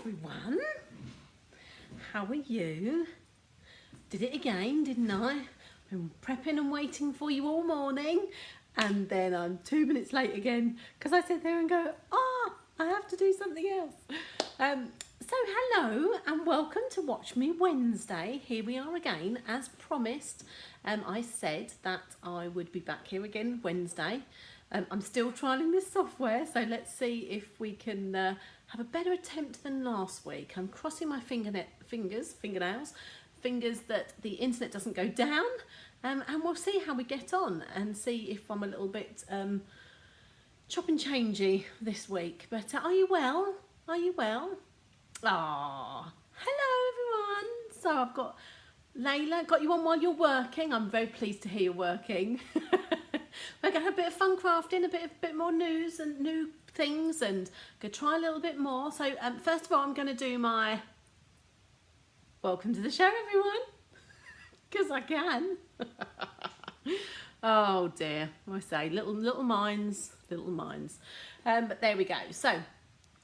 everyone. How are you? Did it again, didn't I? Been prepping and waiting for you all morning, and then I'm 2 minutes late again because I sit there and go, I have to do something else. So hello and welcome to Watch Me Wednesday. Here we are again, as promised. I said that I would be back here again Wednesday. I'm still trialling this software, so let's see if we can have a better attempt than last week. I'm crossing my fingers that the internet doesn't go down, and we'll see how we get on and see if I'm a little bit chop and changey this week. But are you well? Are you well? Ah, hello everyone. So I've got Layla, got you on while you're working. I'm very pleased to hear you're working. We're going to have a bit of fun crafting, a bit more news and new things, and go try a little bit more. So first of all, I'm going to do my welcome to the show, everyone, because I can. Oh dear, I say little minds. But there we go. So,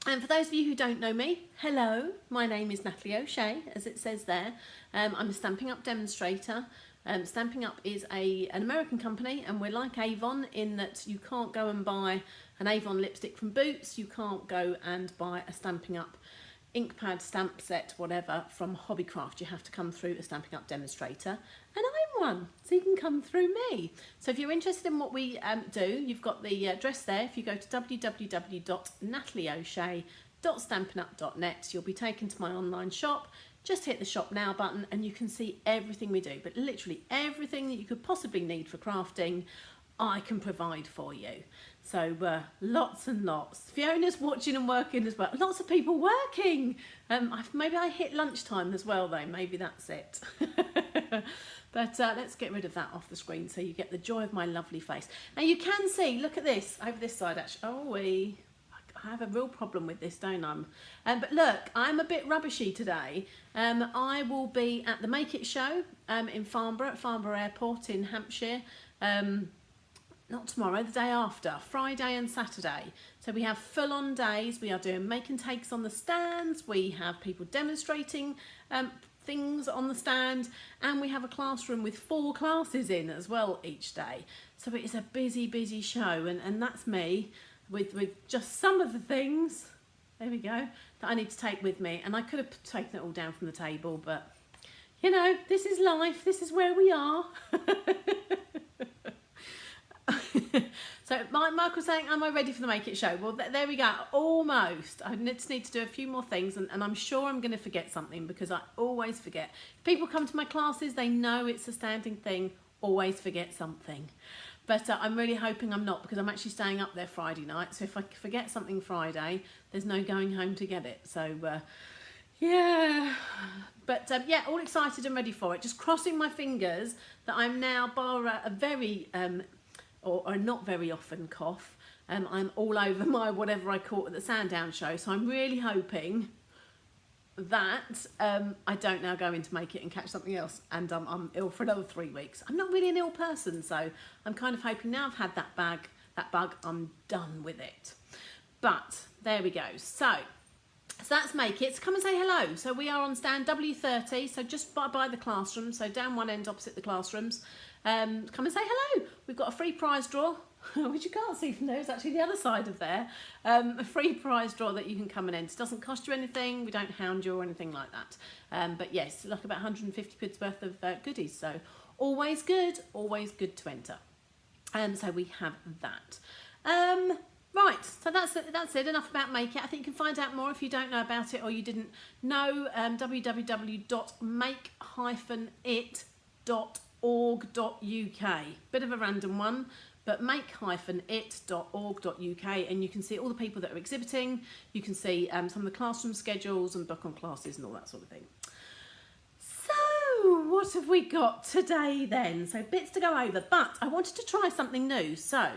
and for those of you who don't know me, hello, my name is Natalie O'Shea, as it says there. I'm a Stampin' Up demonstrator. Stampin' Up is an American company, and we're like Avon in that you can't go and buy an Avon lipstick from Boots, you can't go and buy a Stampin' Up ink pad, stamp set, whatever from Hobbycraft. You have to come through a Stampin' Up demonstrator, and I'm one, so you can come through me. So if you're interested in what we do, you've got the address there. If you go to www.natalieoshea.stampinup.net, you'll be taken to my online shop. Just hit the shop now button and you can see everything we do, but literally everything that you could possibly need for crafting, I can provide for you. So lots and lots. Fiona's watching and working as well. Lots of people working. Maybe I hit lunchtime as well though, maybe that's it. But let's get rid of that off the screen so you get the joy of my lovely face. Now you can see, look at this, over this side actually. I have a real problem with this, don't I? But look, I'm a bit rubbishy today. I will be at the Make It show in Farnborough, at Farnborough Airport in Hampshire. Not tomorrow, the day after, Friday and Saturday. So we have full-on days. We are doing make and takes on the stands. We have people demonstrating things on the stand, and we have a classroom with 4 classes in as well each day. So it is a busy show, and that's me. With just some of the things, there we go, that I need to take with me. And I could have taken it all down from the table, but you know, this is life, this is where we are. So Mark was saying, am I ready for the Make It show? Well, there we go, almost. I just need to do a few more things, and I'm sure I'm going to forget something because I always forget. If people come to my classes, they know it's a standing thing, always forget something. But I'm really hoping I'm not, because I'm actually staying up there Friday night. So if I forget something Friday, there's no going home to get it. So yeah. But yeah, all excited and ready for it. Just crossing my fingers that I'm now, bar a very, or not very often cough, I'm all over my whatever I caught at the Sandown show. So I'm really hoping that I don't now go in to Make It and catch something else, and I'm ill for another 3 weeks. I'm not really an ill person, so I'm kind of hoping now I've had that bug, I'm done with it. But there we go. So that's Make It. So come and say hello. So we are on stand W30, so just by the classroom, so down one end opposite the classrooms. Come and say hello. We've got a free prize draw, which you can't see from there. It's actually the other side of there. A free prize draw that you can come and enter. It doesn't cost you anything. We don't hound you or anything like that. But yes, like about 150 quid's worth of goodies. So always good to enter. So we have that. Right, so that's it. Enough about Make It. I think you can find out more if you don't know about it or you didn't know. www.make-it.org.uk. Bit of a random one, but make-it.org.uk, and you can see all the people that are exhibiting. You can see some of the classroom schedules and book on classes and all that sort of thing. So what have we got today then? So bits to go over, but I wanted to try something new. So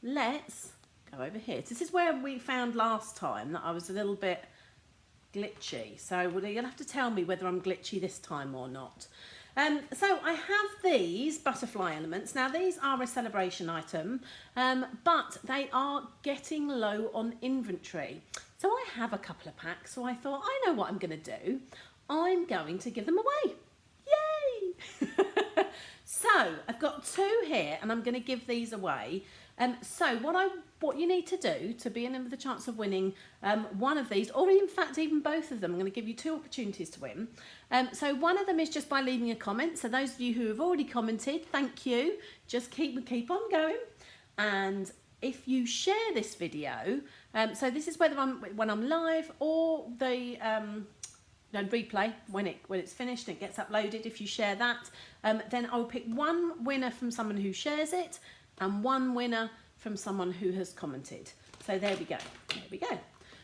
let's go over here. This is where we found last time that I was a little bit glitchy. So you'll have to tell me whether I'm glitchy this time or not. So I have these butterfly elements. Now these are a Sale-a-Bration item, but they are getting low on inventory. So So I have a couple of packs, so I thought, I know what I'm going to do. I'm going to give them away. Yay! So I've got 2 here, and I'm going to give these away. So what you need to do to be in with a chance of winning one of these, or in fact even both of them, I'm going to give you 2 opportunities to win. So one of them is just by leaving a comment. So those of you who have already commented, thank you. Just keep on going. And if you share this video, so this is whether when I'm live or the replay when it's finished and it gets uploaded. If you share that, then I'll pick 1 winner from someone who shares it and 1 winner from someone who has commented. So there we go.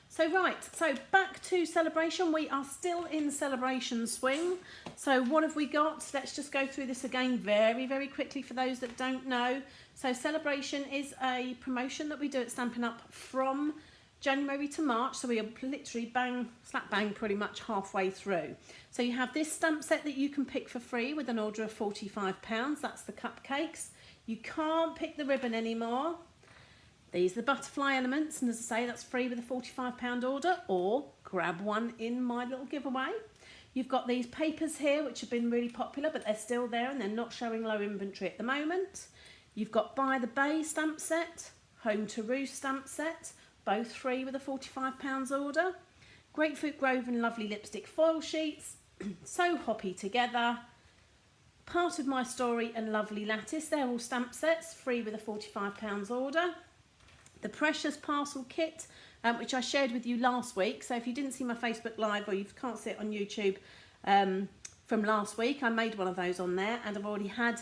So so back to Sale-a-Bration. We are still in celebration swing. So what have we got? Let's just go through this again very, very quickly for those that don't know. So Sale-a-Bration is a promotion that we do at Stampin' Up! From January to March, so we are literally slap bang pretty much halfway through. So you have this stamp set that you can pick for free with an order of £45. That's the cupcakes. You can't pick the ribbon anymore. These are the butterfly elements, and as I say, that's free with a £45 order, or grab one in my little giveaway. You've got these papers here, which have been really popular, but they're still there and they're not showing low inventory at the moment. You've got By the Bay stamp set, Home to Roost stamp set, both free with a £45 order. Grapefruit Grove and Lovely Lipstick foil sheets, So Hoppy Together, Part of My Story and Lovely Lattice, they're all stamp sets, free with a £45 order. The Precious Parcel Kit, which I shared with you last week, so if you didn't see my Facebook Live or you can't see it on YouTube from last week, I made one of those on there, and I've already had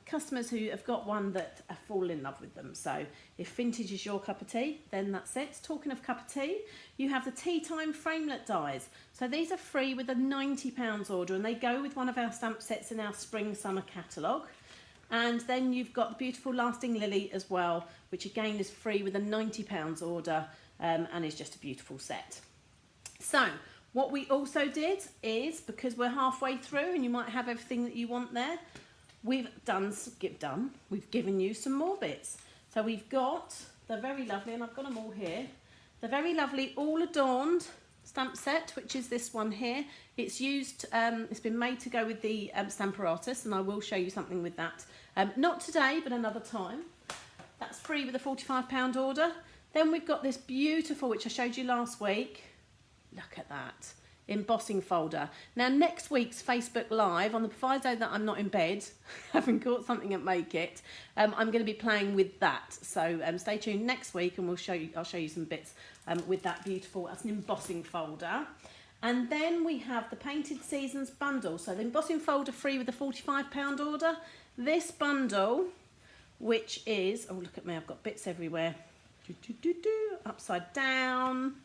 customers who have got one that have fallen in love with them. So if vintage is your cup of tea, then that's it. Talking of cup of tea, you have the Tea Time framelit dies. So these are free with a £90 order, and they go with one of our stamp sets in our spring summer catalogue. And then you've got the beautiful Lasting Lily as well, which again is free with a £90 order, and is just a beautiful set. So what we also did is, because we're halfway through and you might have everything that you want there, we've given you some more bits. So we've got the very lovely, and I've got them all here, the very lovely All Adorned stamp set, which is this one here. It's used, it's been made to go with the Stamparatus, and I will show you something with that. Not today, but another time. That's free with a £45 order. Then we've got this beautiful, which I showed you last week. Look at that. Embossing folder. Now next week's Facebook Live, on the proviso that I'm not in bed, having caught something at Make It, I'm going to be playing with that. So stay tuned next week, and I'll show you some bits with that beautiful. That's an embossing folder. And then we have the Painted Seasons bundle. So the embossing folder free with a £45 order. This bundle, which is, oh look at me, I've got bits everywhere. Upside down.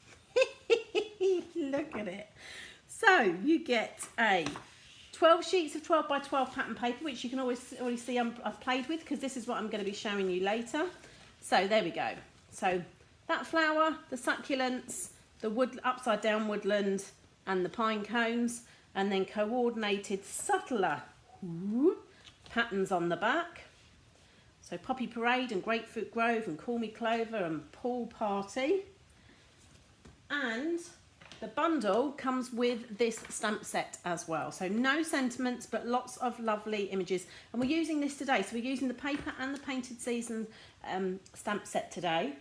Look at it. So you get a 12 sheets of 12 by 12 pattern paper, which you can already see I've played with, because this is what I'm going to be showing you later. So there we go. So that flower, the succulents, the upside down woodland, and the pine cones, and then coordinated subtler patterns on the back. So Poppy Parade and Grapefruit Grove and Call Me Clover and Pool Party. And the bundle comes with this stamp set as well. So no sentiments, but lots of lovely images. And we're using this today. So we're using the paper and the Painted Season stamp set today.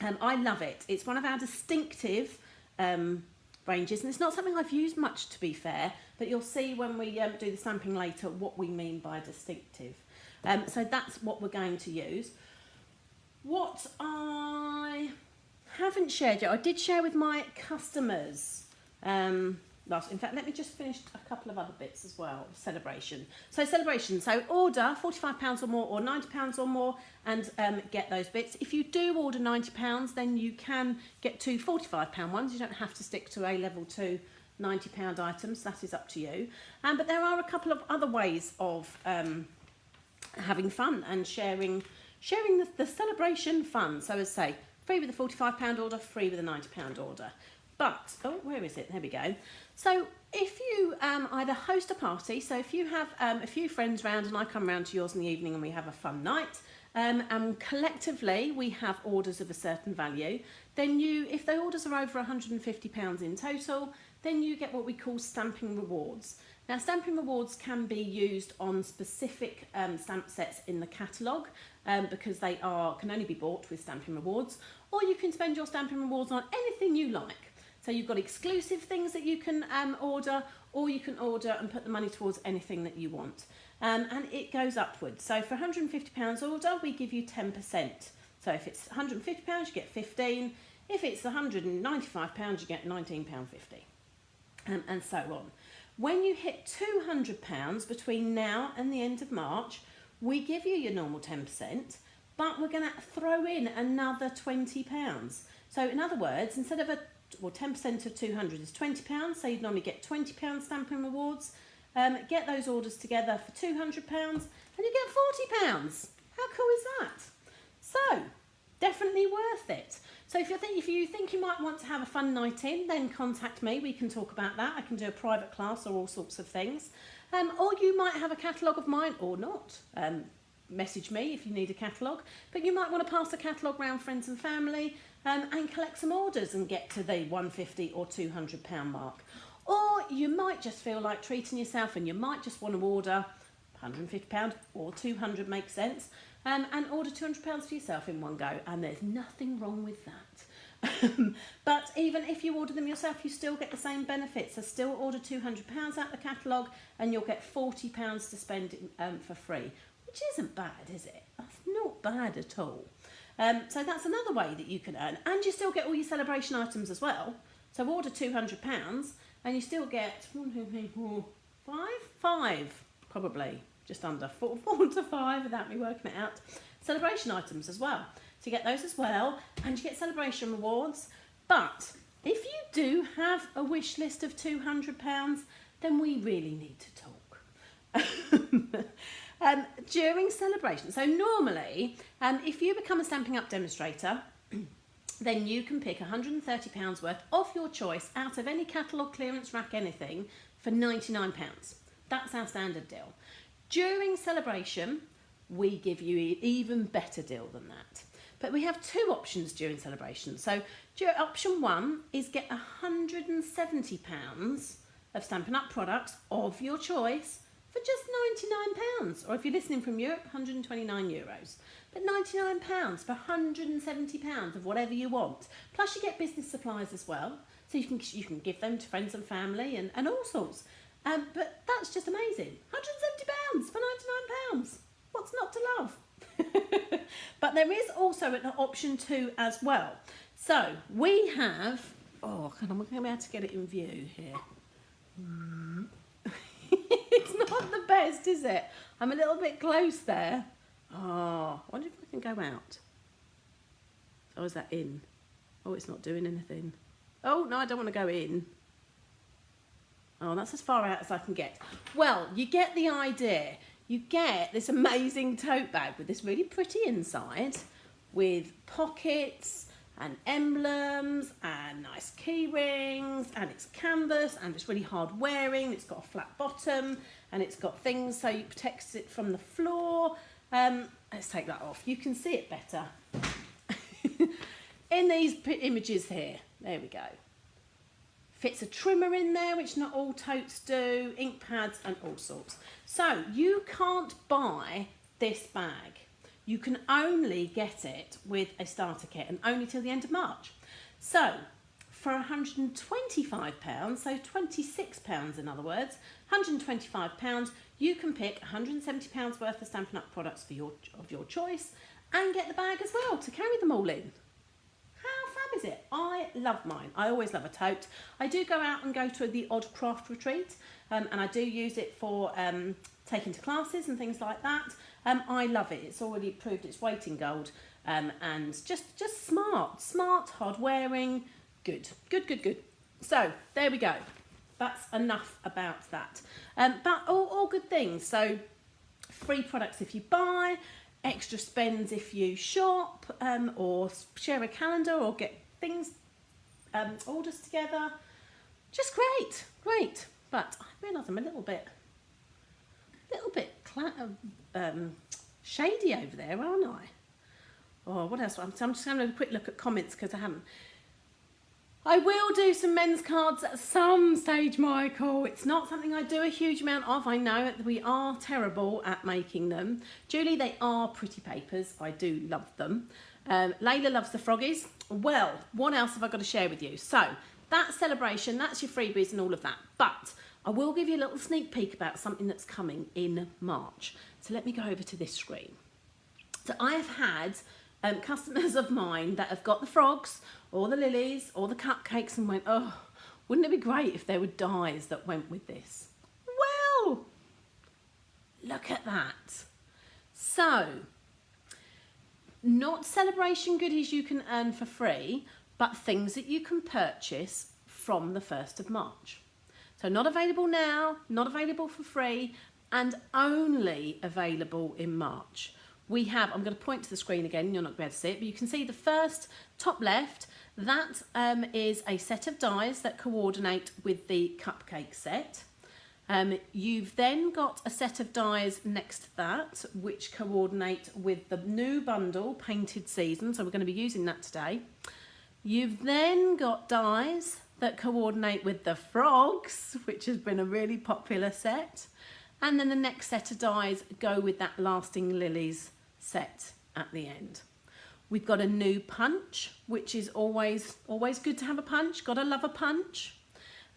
I love it. It's one of our distinctive ranges, and it's not something I've used much, to be fair, but you'll see when we do the stamping later what we mean by distinctive. So that's what we're going to use. What I haven't shared yet, I did share with my customers in fact, let me just finish a couple of other bits as well. Sale-a-Bration. So Sale-a-Bration, so order £45 or more or £90 or more, and get those bits. If you do order £90, then you can get 2 £45 ones. You don't have to stick to a level 2 £90 items. That is up to you. But there are a couple of other ways of having fun and sharing the Sale-a-Bration fun. So as I say, free with a £45 order, free with a £90 order. But, oh, where is it? There we go. So if you either host a party, so if you have a few friends round and I come round to yours in the evening and we have a fun night, and collectively we have orders of a certain value, then if the orders are over £150 in total, then you get what we call stamping rewards. Now, stamping rewards can be used on specific stamp sets in the catalogue because they can only be bought with stamping rewards, or you can spend your stamping rewards on anything you like. So you've got exclusive things that you can order, or you can order and put the money towards anything that you want. And it goes upwards. So for £150 order, we give you 10%. So if it's £150, you get 15. If it's £195, you get £19.50. And so on. When you hit £200 between now and the end of March, we give you your normal 10%, but we're going to throw in another £20. So in other words, instead of 10% of 200 is £20, so you'd normally get £20 stamping rewards. Get those orders together for £200 and you get £40. How cool is that? So, definitely worth it. So if you think you might want to have a fun night in, then contact me. We can talk about that. I can do a private class or all sorts of things. Or you might have a catalogue of mine or not. Message me if you need a catalogue. But you might want to pass the catalogue round friends and family and collect some orders and get to the £150 or £200 mark. Or you might just feel like treating yourself and you might just want to order £150 or £200 makes sense, and order £200 for yourself in one go, and there's nothing wrong with that. But even if you order them yourself, you still get the same benefits. So still order £200 out the catalogue and you'll get £40 to spend for free, which isn't bad, is it? That's not bad at all. So that's another way that you can earn, and you still get all your celebration items as well. So order £200 and you still get 1, 2, 3, 4, 5, probably just under 4 to 5 without me working it out. Celebration items as well. So you get those as well, and you get celebration rewards. But if you do have a wish list of £200, then we really need to talk. During celebration, so normally, if you become a Stampin' Up demonstrator, then you can pick £130 worth of your choice out of any catalogue, clearance rack, anything, for £99. That's our standard deal. During celebration, we give you an even better deal than that. But we have two options during celebration. So option one is get £170 of Stampin' Up products of your choice for just £99. Or if you're listening from Europe, €129. But £99 for £170 of whatever you want. Plus you get business supplies as well. So you can give them to friends and family and all sorts. But that's just amazing. £170 for £99. What's not to love? But there is also an option 2 as well. So we have, I'm going to be able to get it in view here. It's not the best, is it? I'm a little bit close there. I wonder if I can go out. Oh, is that in? Oh, it's not doing anything. Oh, no, I don't want to go in. Oh, that's as far out as I can get. Well, you get the idea. You get this amazing tote bag with this really pretty inside with pockets and emblems and nice key rings, and it's canvas and it's really hard wearing. It's got a flat bottom and it's got things so it protects it from the floor. Let's take that off. You can see it better in these images here. There we go. Fits a trimmer in there, which not all totes do, ink pads and all sorts. So you can't buy this bag. You can only get it with a starter kit, and only till the end of March. So for £125, so £26 in other words, £125, you can pick £170 worth of Stampin' Up products of your choice and get the bag as well to carry them all in. How fab is it? I love mine. I always love a tote. I do go out and go to the odd craft retreat, and I do use it for taking to classes and things like that. I love it. It's already proved its weight in gold, and just smart, hard wearing, good. So there we go. That's enough about that. But all good things. So free products if you buy, extra spends if you shop, or share a calendar or get things, orders together. Just great. But I realise I'm a little bit shady over there, aren't I? Oh, what else? I'm just going to have a quick look at comments because I haven't. I will do some men's cards at some stage, Michael. It's not something I do a huge amount of. I know that we are terrible at making them. Julie, they are pretty papers. I do love them. Layla loves the froggies. Well, what else have I got to share with you? So, that's Sale-a-Bration, that's your freebies and all of that. But I will give you a little sneak peek about something that's coming in March. So let me go over to this screen. So I have had customers of mine that have got the frogs or the lilies or the cupcakes and went, oh, wouldn't it be great if there were dies that went with this? Well, look at that. So, not Sale-a-Bration goodies you can earn for free, but things that you can purchase from the 1st of March. So not available now, not available for free, and only available in March. We have, I'm going to point to the screen again, you're not going to be able to see it, but you can see the first top left, that is a set of dies that coordinate with the cupcake set. You've then got a set of dies next to that, which coordinate with the new bundle, Painted Season, so we're going to be using that today. You've then got dies that coordinate with the frogs, which has been a really popular set. And then the next set of dies go with that Lasting Lilies set at the end. We've got a new punch, which is always good to have a punch. Gotta love a punch.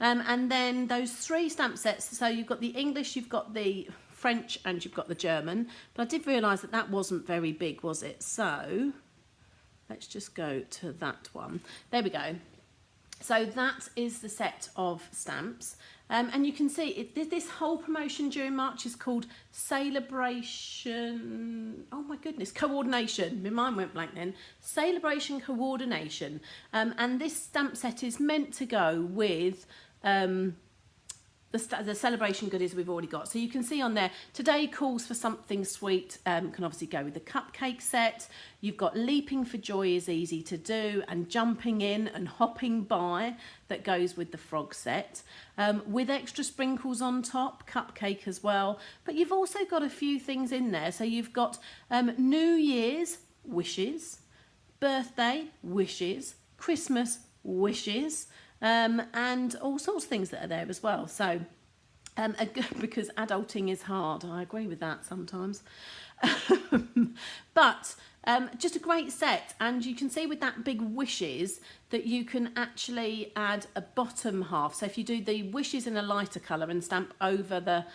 And then those 3 stamp sets. So you've got the English, you've got the French, and you've got the German. But I did realise that that wasn't very big, was it? So let's just go to that one. There we go. So that is the set of stamps. And you can see this whole promotion during March is called Sale-a-Bration. Oh my goodness, coordination. My mind went blank then. Sale-a-Bration coordination. And this stamp set is meant to go with the Sale-a-Bration goodies we've already got. So you can see on there, today calls for something sweet, can obviously go with the cupcake set. You've got leaping for joy is easy to do, and jumping in and hopping by that goes with the frog set. With extra sprinkles on top, cupcake as well. But you've also got a few things in there. So you've got New Year's wishes, birthday wishes, Christmas wishes, and all sorts of things that are there as well. So, because adulting is hard, I agree with that sometimes. But just a great set, and you can see with that big wishes that you can actually add a bottom half. So if you do the wishes in a lighter colour and stamp over the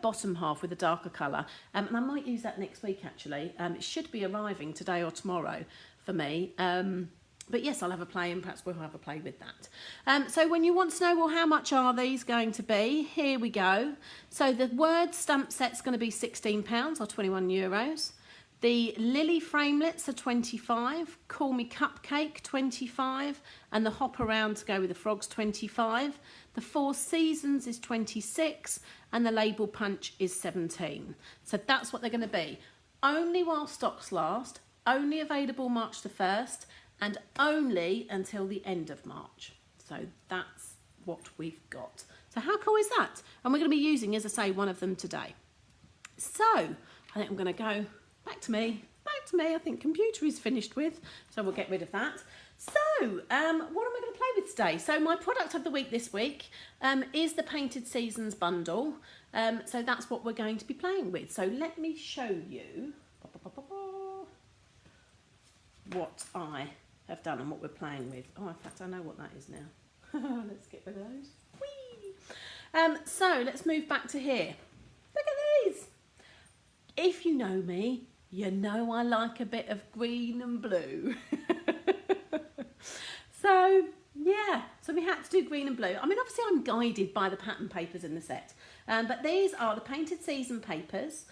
bottom half with a darker colour, and I might use that next week actually. It should be arriving today or tomorrow for me. But yes, I'll have a play, and perhaps we'll have a play with that. So when you want to know, well, how much are these going to be? Here we go. So the word stamp set's going to be £16 or €21. The Lily framelets are 25. Call Me Cupcake, 25. And the Hop Around to go with the frogs, 25. The Four Seasons is 26. And the Label Punch is 17. So that's what they're going to be. Only while stocks last. Only available March the 1st. And only until the end of March. So that's what we've got. So how cool is that? And we're going to be using, as I say, one of them today. So I think I'm going to go back to me. I think computer is finished with, so we'll get rid of that. So what am I going to play with today? So my product of the week this week is the Painted Seasons bundle. So that's what we're going to be playing with. So let me show you what I have done and what we're playing with. Oh, in fact, I know what that is now. Let's get rid of those. Whee! So let's move back to here. Look at these. If you know me, you know I like a bit of green and blue. So yeah, so we had to do green and blue. I mean, obviously I'm guided by the pattern papers in the set. But these are the Painted Season papers.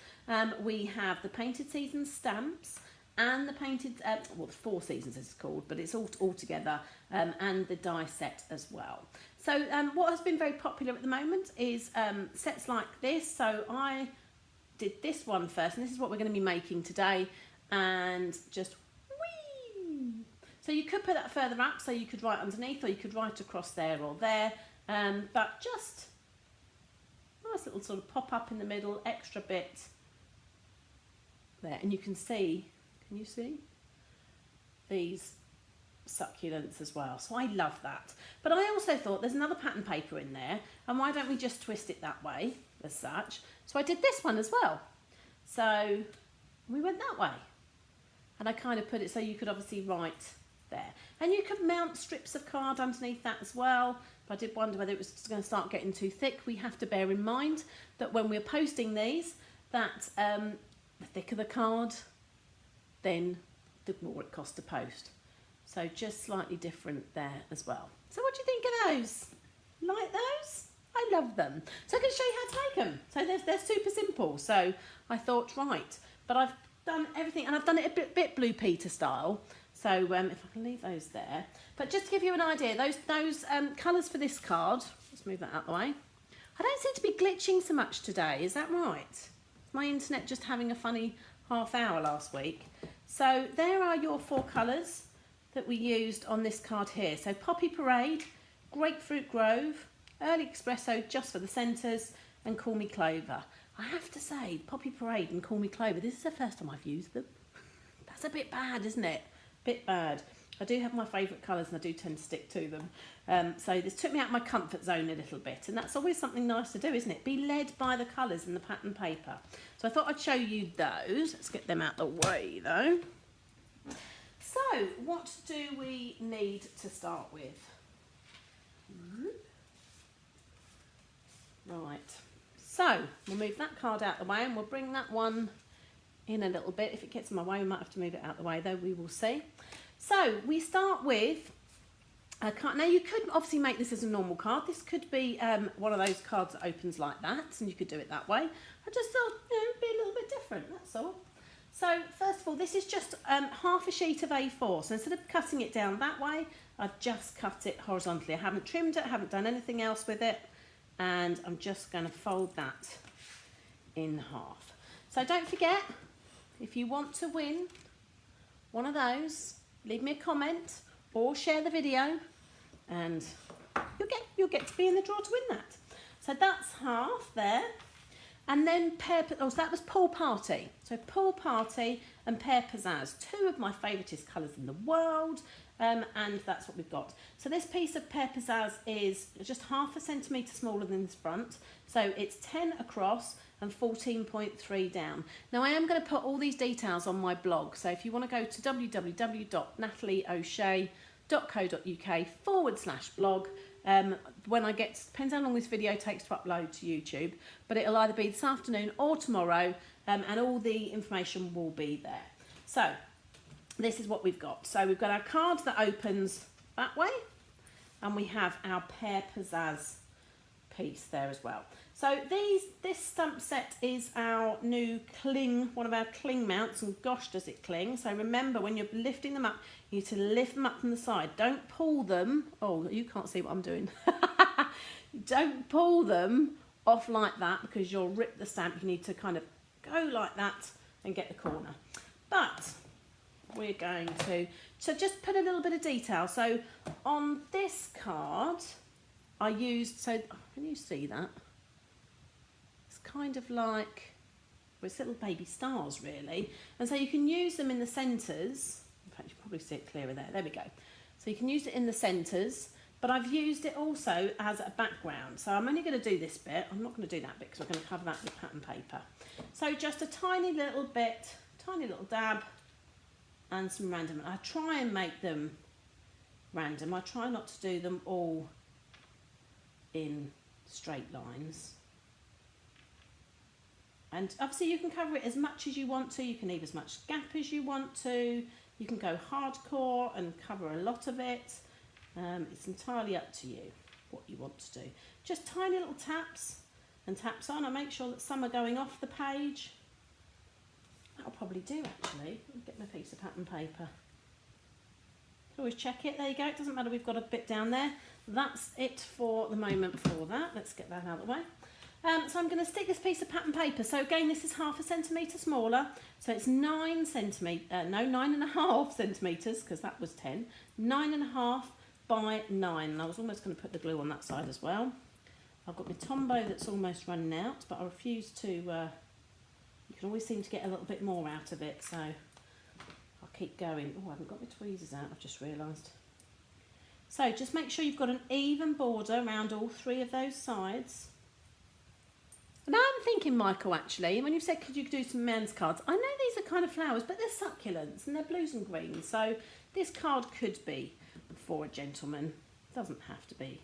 We have the Painted Season stamps, and the painted, well, the Four Seasons it's called, but it's all together, and the die set as well. So what has been very popular at the moment is sets like this. So I did this one first, and this is what we're going to be making today, and just whee! So you could put that further up, so you could write underneath, or you could write across there or there, but just nice little sort of pop up in the middle, extra bit there, and you can you see these succulents as well, so I love that. But I also thought there's another pattern paper in there, and why don't we just twist it that way as such? So I did this one as well, so we went that way, and I kind of put it so you could obviously write there, and you could mount strips of card underneath that as well. But I did wonder whether it was going to start getting too thick. We have to bear in mind that when we're posting these, that the thicker the card, then the more it costs to post. So just slightly different there as well. So what do you think of those? Like those? I love them. So I can show you how to make them. So they're super simple. So I thought, right, but I've done everything, and I've done it a bit Blue Peter style. So if I can leave those there. But just to give you an idea, those colours for this card, let's move that out of the way. I don't seem to be glitching so much today, is that right? Is my internet just having a funny half hour last week? So there are your 4 colours that we used on this card here. So Poppy Parade, Grapefruit Grove, Early Espresso just for the centres, and Call Me Clover. I have to say, Poppy Parade and Call Me Clover, this is the first time I've used them. That's a bit bad, isn't it? Bit bad. I do have my favourite colours, and I do tend to stick to them. So this took me out of my comfort zone a little bit, and that's always something nice to do, isn't it? Be led by the colours in the pattern paper. So I thought I'd show you those. Let's get them out the way though. So, what do we need to start with? Right, so we'll move that card out the way, and we'll bring that one in a little bit. If it gets in my way, we might have to move it out the way, though we will see. So, we start with a card. Now, you could obviously make this as a normal card. This could be one of those cards that opens like that, and you could do it that way. I just thought, it'd be a little bit different, that's all. So first of all, this is just half a sheet of A4. So instead of cutting it down that way, I've just cut it horizontally. I haven't trimmed it, I haven't done anything else with it. And I'm just going to fold that in half. So don't forget, if you want to win one of those, leave me a comment or share the video, and you'll get to be in the draw to win that. So that's half there. And then so that was Pool Party. So Pool Party and Pear Pizzazz, 2 of my favouriteest colours in the world, and that's what we've got. So this piece of Pear Pizzazz is just half a centimetre smaller than this front, so it's 10 across and 14.3 down. Now I am going to put all these details on my blog, so if you want to go to www.natalieoshea.co.uk/blog, when I get, depends how long this video takes to upload to YouTube, but it'll either be this afternoon or tomorrow, and all the information will be there. So this is what we've got. So we've got our card that opens that way, and we have our Pear Pizzazz piece there as well. So this stump set is our new cling, one of our cling mounts, and gosh does it cling. So remember, when you're lifting them up, you need to lift them up from the side. Don't pull them. Oh, you can't see what I'm doing. Don't pull them off like that, because you'll rip the stamp. You need to kind of go like that and get the corner. But we're going to just put a little bit of detail. So on this card, I used, so can you see that? It's kind of like, well, it's little baby stars really. And so you can use them in the centres. In fact, you can probably see it clearer there. There we go. So you can use it in the centres, but I've used it also as a background. So I'm only going to do this bit. I'm not going to do that bit because we're going to cover that with pattern paper. So just a tiny little bit, tiny little dab, and some random. I try and make them random. I try not to do them all in straight lines. And obviously you can cover it as much as you want to. You can leave as much gap as you want to. You can go hardcore and cover a lot of it. It's entirely up to you what you want to do. Just tiny little taps and taps on. I make sure that some are going off the page. That'll probably do actually. I'll get my piece of pattern paper. Always check it. There you go. It doesn't matter, we've got a bit down there. That's it for the moment for that. Let's get that out of the way. So I'm going to stick this piece of pattern paper. So again, this is half a centimetre smaller. So it's 9.5 centimetres, because that was 10. 9.5 by 9. And I was almost going to put the glue on that side as well. I've got my Tombow that's almost running out, but I refuse to, you can can always seem to get a little bit more out of it, so I'll keep going. Oh, I haven't got my tweezers out, I've just realised. So just make sure you've got an even border around all 3 of those sides. And I'm thinking, Michael, actually, when you said could you do some men's cards, I know these are kind of flowers, but they're succulents and they're blues and greens. So this card could be for a gentleman. It doesn't have to be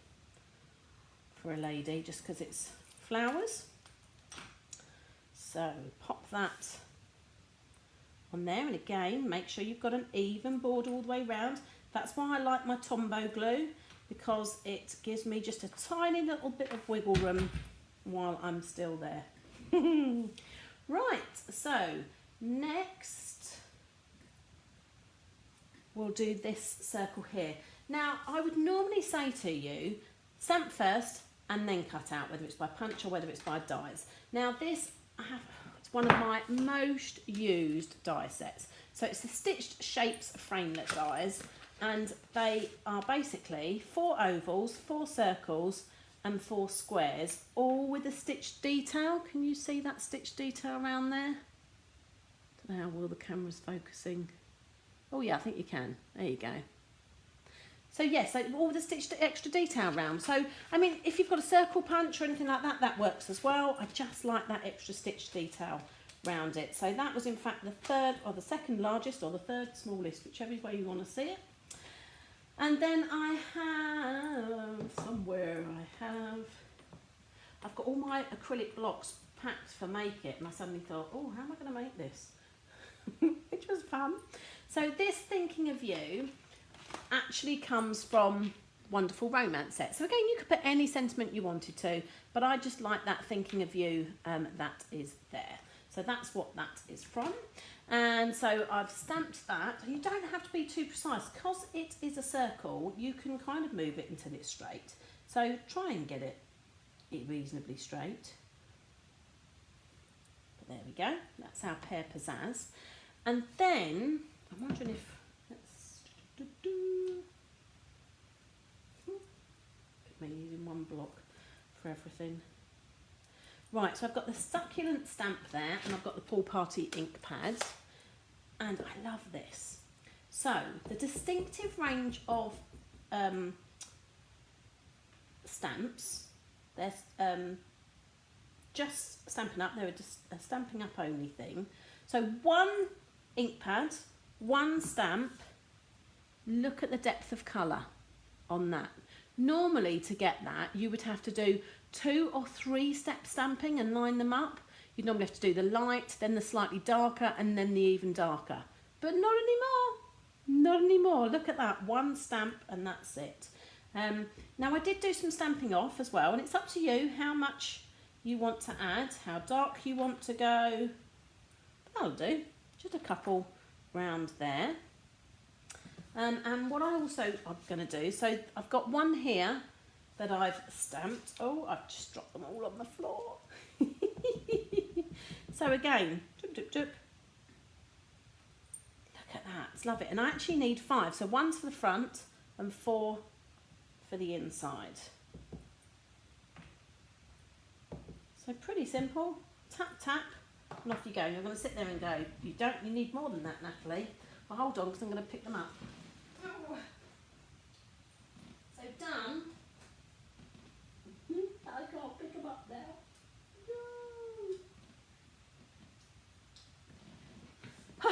for a lady just because it's flowers. So pop that on there, and again, make sure you've got an even border all the way round. That's why I like my Tombow glue, because it gives me just a tiny little bit of wiggle room while I'm still there. Right, so next we'll do this circle here. Now, I would normally say to you, stamp first and then cut out, whether it's by punch or whether it's by dies. Now this, it's one of my most used die sets. So it's the Stitched Shapes framelit dies, and they are basically 4 ovals, 4 circles and 4 squares, all with a stitched detail. Can you see that stitched detail around there? Don't know how well the camera's focusing. Oh yeah, I think you can. There you go. So yes, so all with a stitched extra detail around. So, I mean, if you've got a circle punch or anything like that, that works as well. I just like that extra stitched detail around it. So that was in fact the 3rd or the 2nd largest or the 3rd smallest, whichever way you want to see it. And then I have, somewhere I've got all my acrylic blocks packed for Make It, and I suddenly thought, oh, how am I going to make this? Which was fun. So this Thinking of You actually comes from Wonderful Romance set. So again, you could put any sentiment you wanted to, but I just like that Thinking of You that is there. So that's what that is from. And so I've stamped that. You don't have to be too precise because it is a circle. You can kind of move it until it's straight. So try and get it reasonably straight. But there we go. That's our pear pizzazz. And then I'm wondering if pick me using one block for everything. Right, so I've got the succulent stamp there, and I've got the Pool Party ink pads, and I love this. So the distinctive range of stamps, they're just Stampin' Up, they're just a Stampin' Up only thing. So 1 ink pad, 1 stamp. Look at the depth of colour on that. Normally to get that you would have to do 2 or 3 step stamping and line them up. You'd normally have to do the light, then the slightly darker, and then the even darker. But not anymore. Not anymore. Look at that. 1 stamp and that's it. Now I did do some stamping off as well, and it's up to you how much you want to add, how dark you want to go. That'll do. Just a couple round there. And what I also am going to do, so I've got one here that I've stamped. Oh, I've just dropped them all on the floor. So again, doop, doop, doop. Look at that, it's lovely. And I actually need 5, so 1 for the front and 4 for the inside. So pretty simple. Tap, tap, and off you go. You're going to sit there and go, you need more than that, Natalie. Well, hold on, because I'm going to pick them up. So done. I can't pick them up now. No.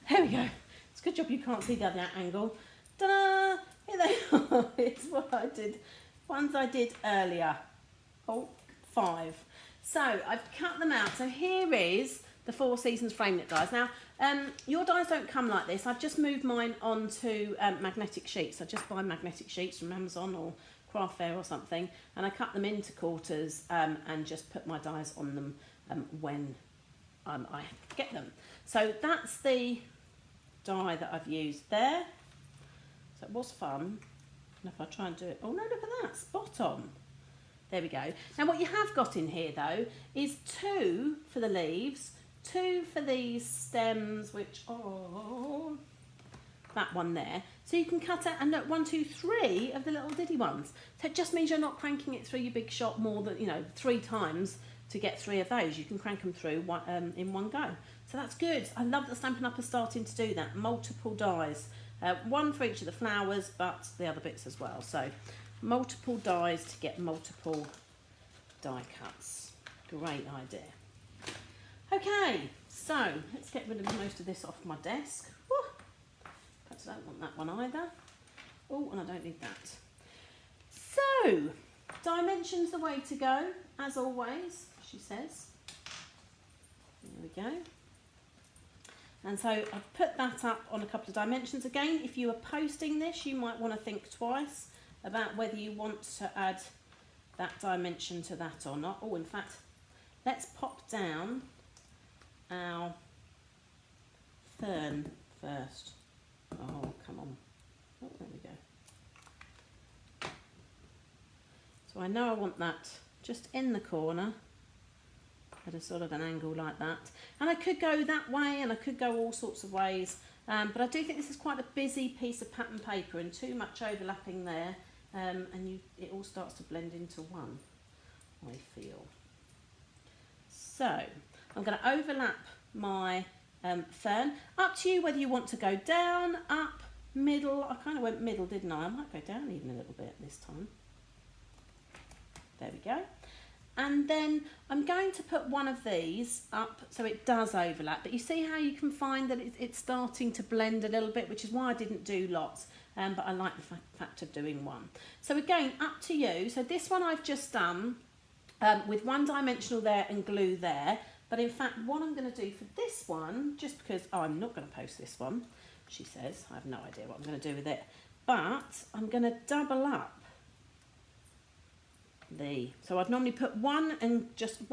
There we go. It's a good job you can't see the other angle. Ta-da! Here they are. It's what I did. Ones I did earlier. Oh, 5. So I've cut them out. So here is the Four Seasons framelit dies. Now, your dies don't come like this. I've just moved mine onto magnetic sheets. I just buy magnetic sheets from Amazon or Craft Fair or something, and I cut them into quarters and just put my dies on them when I get them. So that's the die that I've used there. So it was fun. And if I try and do it, oh no, look at that, spot on. There we go. Now what you have got in here though is 2 for the leaves, 2 for these stems, which are that one there. So you can cut out, and look, 1, 2, 3 of the little diddy ones. So it just means you're not cranking it through your big shot more than, 3 times to get 3 of those. You can crank them through in one go. So that's good. I love that Stampin' Up! Is starting to do that. Multiple dies. One for each of the flowers, but the other bits as well. So multiple dies to get multiple die cuts. Great idea. Okay, so let's get rid of most of this off my desk. Woo! Perhaps I don't want that one either. Oh, and I don't need that. So, dimensions the way to go, as always, she says. There we go. And so I've put that up on a couple of dimensions. Again, if you are posting this, you might want to think twice about whether you want to add that dimension to that or not. Oh, in fact, let's pop down our fern first. Oh, come on. Oh, there we go. So I know I want that just in the corner at a sort of an angle like that. And I could go that way and I could go all sorts of ways. But I do think this is quite a busy piece of pattern paper and too much overlapping there. And it all starts to blend into one, I feel. So I'm going to overlap my fern. Up to you whether you want to go down, up, middle. I kind of went middle, didn't I? I might go down even a little bit this time. There we go. And then I'm going to put one of these up so it does overlap. But you see how you can find that it's starting to blend a little bit, which is why I didn't do lots. But I like the fact of doing one. So again, up to you. So this one I've just done with one dimensional there and glue there. But in fact, what I'm going to do for this one, just because I'm not going to post this one, she says, I have no idea what I'm going to do with it. But I'm going to double up so I'd normally put one and just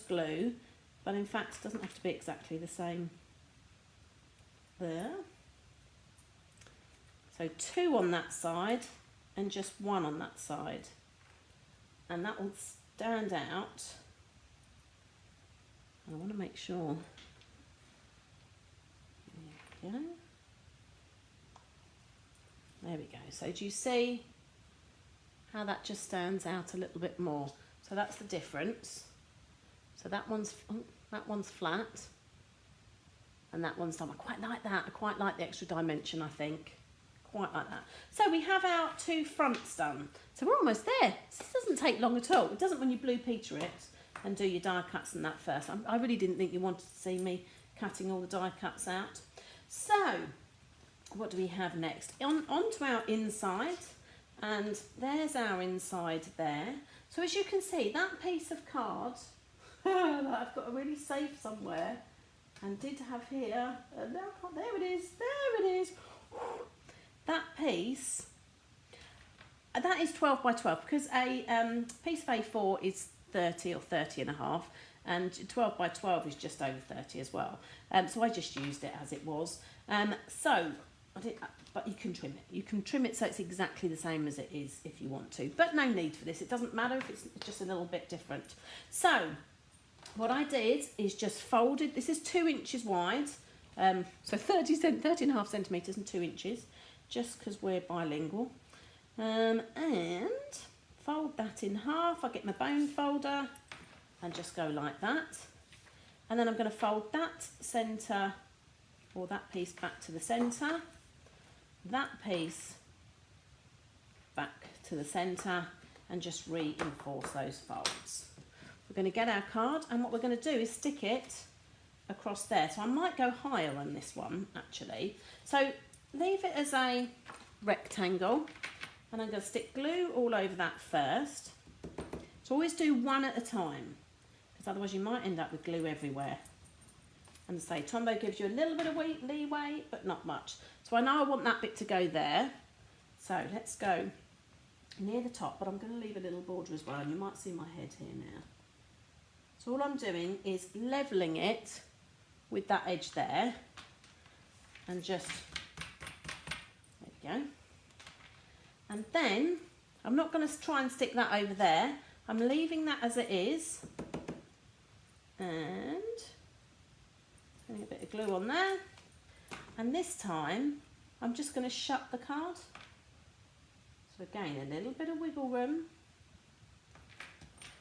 glue, but in fact it doesn't have to be exactly the same there. So 2 on that side and just 1 on that side, and that will stand out. And I want to make sure. There we go. There we go. So do you see how that just stands out a little bit more? So that's the difference. So that one's flat and that one's done. I quite like that. I quite like the extra dimension, I think. Quite like that. So we have our 2 fronts done. So we're almost there. This doesn't take long at all. It doesn't when you Blue Peter it and do your die cuts and that first. I really didn't think you wanted to see me cutting all the die cuts out. So what do we have next? On to our inside. And there's our inside there. So as you can see, that piece of card that I've got to really save somewhere and did have here, there it is, there it is. That piece, that is 12 by 12 because a piece of A4 is 30 or 30 and a half, and 12 by 12 is just over 30 as well. So I just used it as it was. But you can trim it. You can trim it so it's exactly the same as it is if you want to. But no need for this. It doesn't matter if it's just a little bit different. So what I did is just folded. This is 2 inches wide. So 30 and a half centimetres and 2 inches, just because we're bilingual. And fold that in half. I get my bone folder and just go like that. And then I'm going to fold that centre, or that piece back to the centre. That piece back to the centre and just reinforce those folds. We're going to get our card, and what we're going to do is stick it across there. So I might go higher on this one actually. So leave it as a rectangle, and I'm going to stick glue all over that first. So always do one at a time, because otherwise you might end up with glue everywhere. And say, Tombow gives you a little bit of leeway, but not much. So I know I want that bit to go there. So let's go near the top, but I'm going to leave a little border as well, and you might see my head here now. So all I'm doing is levelling it with that edge there, and just, there we go. And then, I'm not going to try and stick that over there. I'm leaving that as it is, and putting a bit of glue on there, and this time I'm just going to shut the card. So again, a little bit of wiggle room,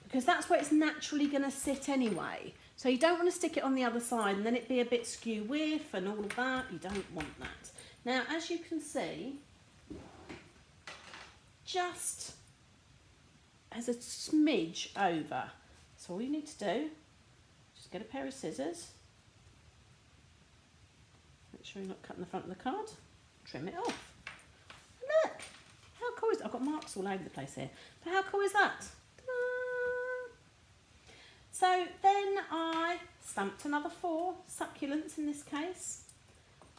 because that's where it's naturally going to sit anyway. So you don't want to stick it on the other side and then it be a bit skew width and all of that. You don't want that. Now, as you can see, just as a smidge over. That's all you need to do. Just get a pair of scissors. Make sure you're not cutting the front of the card. Trim it off. Look, how cool is that? I've got marks all over the place here. But how cool is that? Ta-da! So then I stamped another 4 succulents in this case.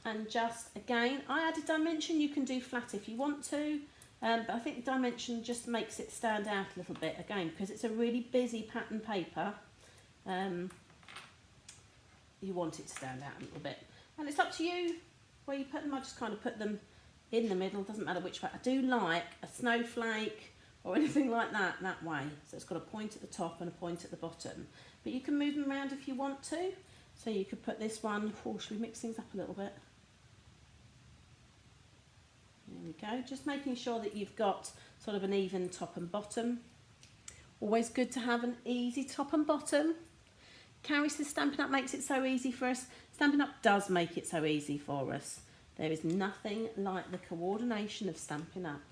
And just, again, I added dimension. You can do flat if you want to. But I think the dimension just makes it stand out a little bit, again, because it's a really busy pattern paper. You want it to stand out a little bit. And it's up to you where you put them. I just kind of put them in the middle, doesn't matter which way. I do like a snowflake or anything like that way. So it's got a point at the top and a point at the bottom. But you can move them around if you want to. So you could put this one, oh, should we mix things up a little bit? There we go, just making sure that you've got sort of an even top and bottom. Always good to have an easy top and bottom. Carrie says Stampin' Up makes it so easy for us. Stampin' Up does make it so easy for us. There is nothing like the coordination of Stampin' Up.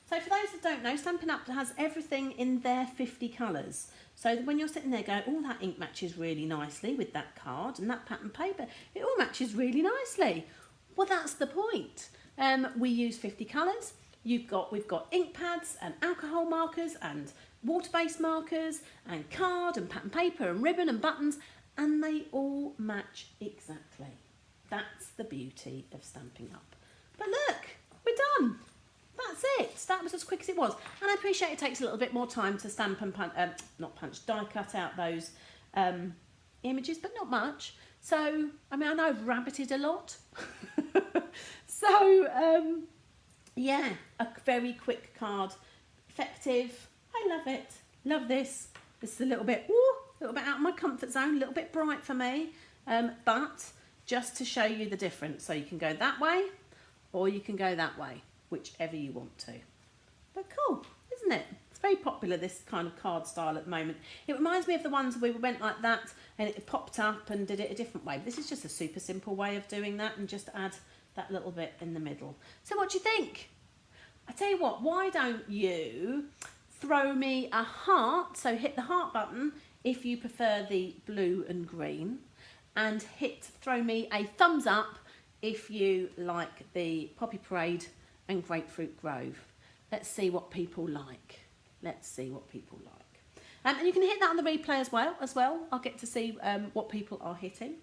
So for those that don't know, Stampin' Up has everything in their 50 colours. So when you're sitting there going, oh, that ink matches really nicely with that card and that pattern paper, it all matches really nicely. Well, that's the point. We use 50 colours. We've got ink pads and alcohol markers and water-based markers and card and pattern paper and ribbon and buttons, and they all match exactly. That's the beauty of Stampin' Up. But look, we're done. That's it. That was as quick as it was. And I appreciate it takes a little bit more time to stamp and die cut out those images, but not much. So, I mean, I know I've rabbited a lot. So, yeah, a very quick card. Effective. I love it. Love this. This is a little bit out of my comfort zone, a little bit bright for me. But just to show you the difference. So you can go that way or you can go that way, whichever you want to. But cool, isn't it? It's very popular, this kind of card style at the moment. It reminds me of the ones where we went like that and it popped up and did it a different way. This is just a super simple way of doing that, and just add that little bit in the middle. So what do you think? I tell you what, why don't you throw me a heart? So hit the heart button if you prefer the blue and green, and throw me a thumbs up if you like the Poppy Parade and Grapefruit Grove. Let's see what people like. Let's see what people like. And you can hit that on the replay as well. I'll get to see what people are hitting.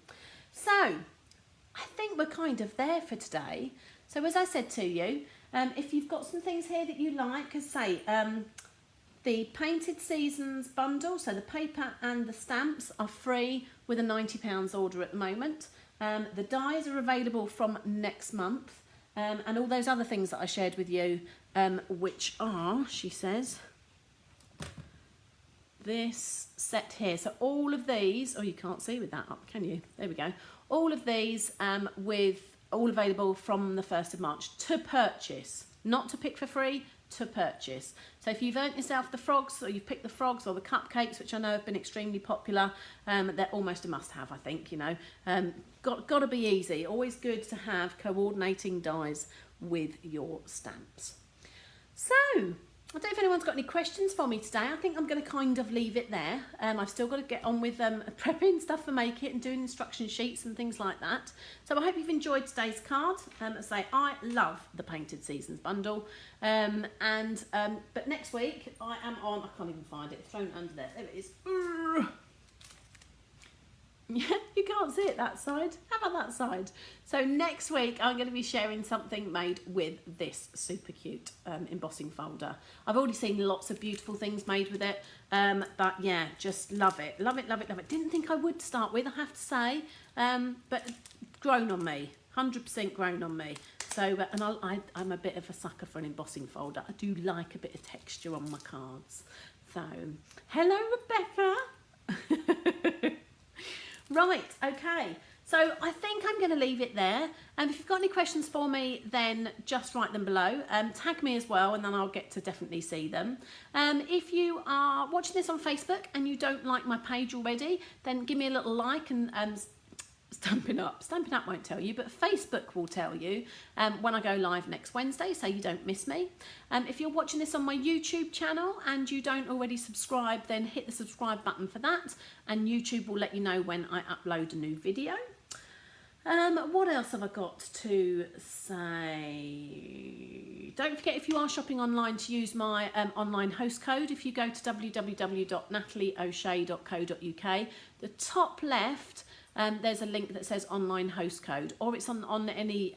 So, I think we're kind of there for today. So as I said to you, if you've got some things here that you like, as say, the Painted Seasons bundle, so the paper and the stamps are free with a £90 order at the moment. The dies are available from next month. And all those other things that I shared with you, which are, she says, this set here. So all of these, oh, you can't see with that up, can you? There we go. All of these all available from the 1st of March to purchase, not to pick for free, to purchase. So if you've earned yourself the frogs, or you've picked the frogs or the cupcakes, which I know have been extremely popular, they're almost a must-have, I think, you know. Got to be easy. Always good to have coordinating dies with your stamps. So, I don't know if anyone's got any questions for me today. I think I'm going to kind of leave it there. I've still got to get on with prepping stuff for Make It and doing instruction sheets and things like that. So I hope you've enjoyed today's card. As I say, I love the Painted Seasons bundle. But next week I am on, I can't even find it, it's thrown under there. There it is. Yeah, you can't see it that side. How about that side? So next week I'm going to be sharing something made with this super cute embossing folder. I've already seen lots of beautiful things made with it, but yeah, just love it. Love it, love it, love it. Didn't think I would start with, I have to say, but grown on me, 100% grown on me. So, I'm a bit of a sucker for an embossing folder. I do like a bit of texture on my cards. So, hello Rebecca. Right, okay, So I think I'm going to leave it there. And if you've got any questions for me, then just write them below. Tag me as well, and then I'll get to definitely see them. If you are watching this on Facebook and you don't like my page already, then give me a little like and Stampin' Up. Stampin' Up won't tell you, but Facebook will tell you when I go live next Wednesday, so you don't miss me. If you're watching this on my YouTube channel and you don't already subscribe, then hit the subscribe button for that, and YouTube will let you know when I upload a new video. What else have I got to say? Don't forget, if you are shopping online, to use my online host code. If you go to www.natalieoshay.co.uk, the top left, there's a link that says online host code, or it's on any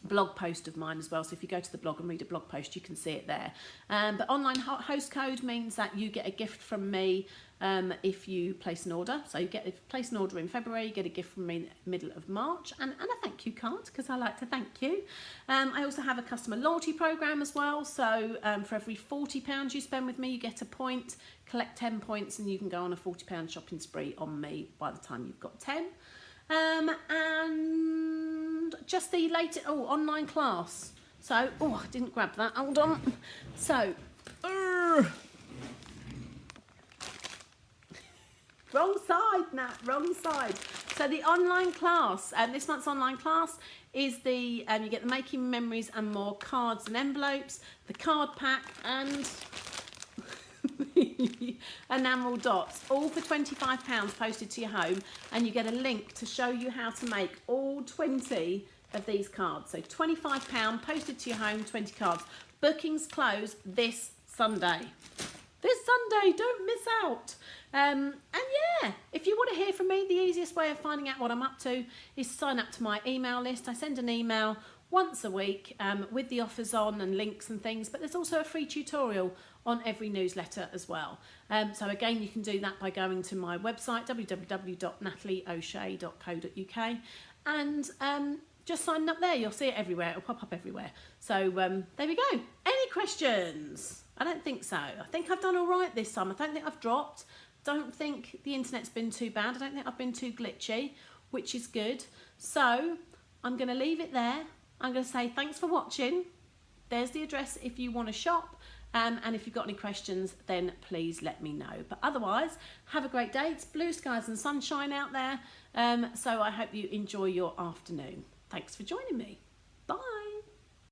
blog post of mine as well. So if you go to the blog and read a blog post, you can see it there. But online host code means that you get a gift from me if you place an order. So you place an order in February, you get a gift from me in the middle of March, and a thank you card, because I like to thank you. I also have a customer loyalty program as well. So for every £40 you spend with me, you get a point. Collect 10 points and you can go on a £40 shopping spree on me by the time you've got 10. And just the latest online class. So I didn't grab that, hold on. So wrong side, Nat, wrong side. So the online class, this month's online class is the you get the Making Memories and More cards and envelopes, the card pack, and enamel dots, all for £25 posted to your home, and you get a link to show you how to make all 20 of these cards. So £25 posted to your home, 20 cards. Bookings close this Sunday. Don't miss out. And yeah, if you want to hear from me, the easiest way of finding out what I'm up to is to sign up to my email list. I send an email once a week with the offers on and links and things, but there's also a free tutorial on every newsletter as well. So again, you can do that by going to my website, www.natalieoshay.co.uk, and just sign up there. You'll see it everywhere. It'll pop up everywhere. So there we go. Any questions? I don't think so. I think I've done all right this time. I don't think I've dropped. Don't think the internet's been too bad. I don't think I've been too glitchy, which is good. So I'm going to leave it there. I'm going to say thanks for watching. There's the address if you want to shop. And if you've got any questions, then please let me know. But otherwise, have a great day. It's blue skies and sunshine out there. So I hope you enjoy your afternoon. Thanks for joining me. Bye.